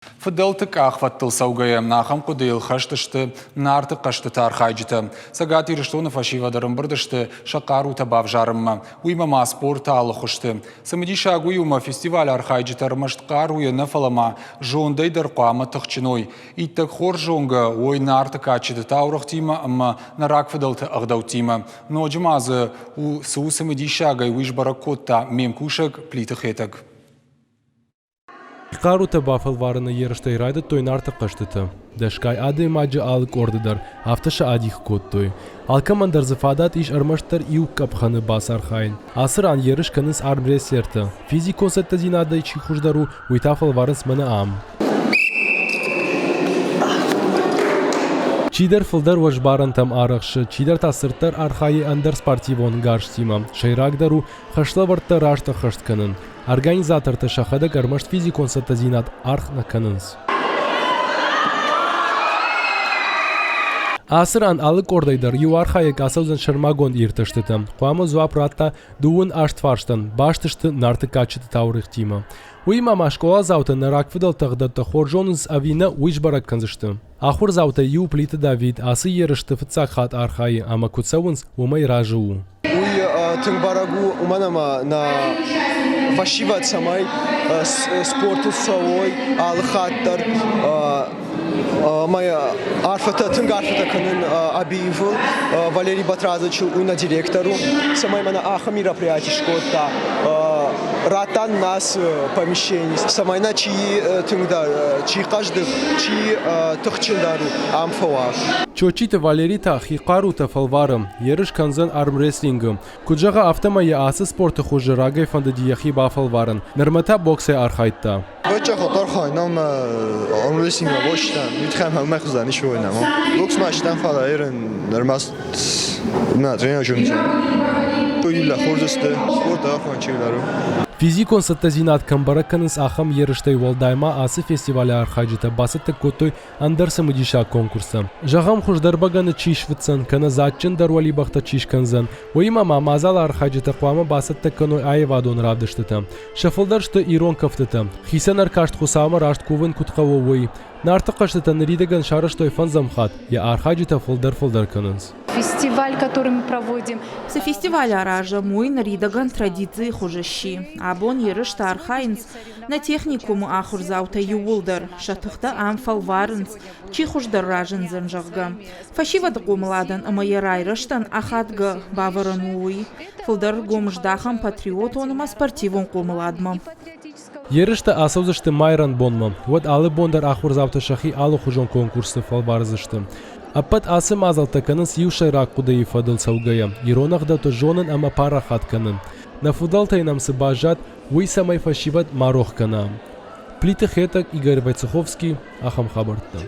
Фыдылтык ахваттыл саугая нахам кудыл хаштышты нарты кашты тархайджыты. Сагат ирыштоны фашивадарым бұрдышты шақару табав жарымма. Уймама спорта алықышты. Самыди шагу юма фестиваль архайджытар маштқар уйыны фалама жондайдар қуамы тұқчыной. Иттік хор жонга ой нарты качыды таурық тима, амма нарак фыдылты ағдау тима. Но жымазы су самыди шагай уйш баракотта мемкушек плитых етік. Қарута бафалварыны еріштай райды той нарты қыштыты. Дәшкай ады маджы алык ордыдар, автышы адих коттой. Алкамандар зыфадат иш армаштар иук капханы басар хайын. Асыр ан еріш кыныз армресерті. Физик концертта зинады чихуждару уйтафалварын сманы ам. Чидар фылдар важбаран там арықшы, чидар тасырттар архайы андер спортивон гарштима. Шайрагдару хашлаварта рашта хаштканын. Организаторты шахада гармашт физик концерта зинат арх на канынс. Асыран алык ордайдар ю архайык асаузан шармагон иртыштыты. Қуамы зуапратта дуын аштфарштан, баштышты нарты качыты таурых тима. Уймама школа заута нарак фидал тагдатта хоржоныз авина уйшбарак канзышты. Ахур заута ю плиты Давид асы ерышты фыцак хат архайы, ама куцауынс умай ражу. Тыңбарагу уманама на фашиват самай спорту савой алхаттар моя арфата тыңгарфата канын Абиеву Валерий Батразович уйна директору самай мана аха мероприятий шкота ратан нас помещений самайна чи тыңдар чи каждый чи тохчиндару амфова Чочита Валерий тахи қарута фалварым, ерыш канзан армрестлингым. Куджаға автомайя асы спорты хужы рагай фандадияхи бафалварын. Нырмата боксе архайтта. Бача хотар хайнам армрестлинга боштан. Митхам хамай хузаниш ойнам. Бокс маштан фала ерен нырмаст на тренажерница. Тойлла хордысты спорта ахванчилару. Физикон саттазинат камбараканыс ахам ерыштай валдайма асы фестиваля архайджыта басыты котой андарса мыдиша конкурса. Жағам хуждарбаганы чиш вытсан, кана затчын дарвали бахта чиш канзан. Уймама мазал архайджыта қуама басытты каной айвадон равдыштыта. Шафылдаршты ирон кафтыта. Хисан аркашт хусама рашт кувын кутқаво вой. Нарты қаштыта нридаган шарыштой фанзамхат. Я архайджыта фылдар канынс. Фестиваль, который мы проводим. Со фестиваля ража мой наридаган традиции хужащи. Абон ерышта архайнс на техникум ахурзаута ювулдар. Шатыхта амфалварнс. Чихуждар ражен занжавга. Фашива дгумладан амайрайрыштан ахатга баварануи. Фылдар гомждахам патриотоныма спортивон кумладма. Ерышта асаузышты майран бонма. Вот алы бондар ахурзаута шахи алы хужон конкурсы фалварзышты. Аппат асы мазалта канынс юшайрак кудай фадыл саугая. Иронахда то жонын ама парахат канын. На фудалтайнамсы бажат уй самай фашиват марох канам. Плиты хетак Игорь Войцеховский, Ахам Хабартна.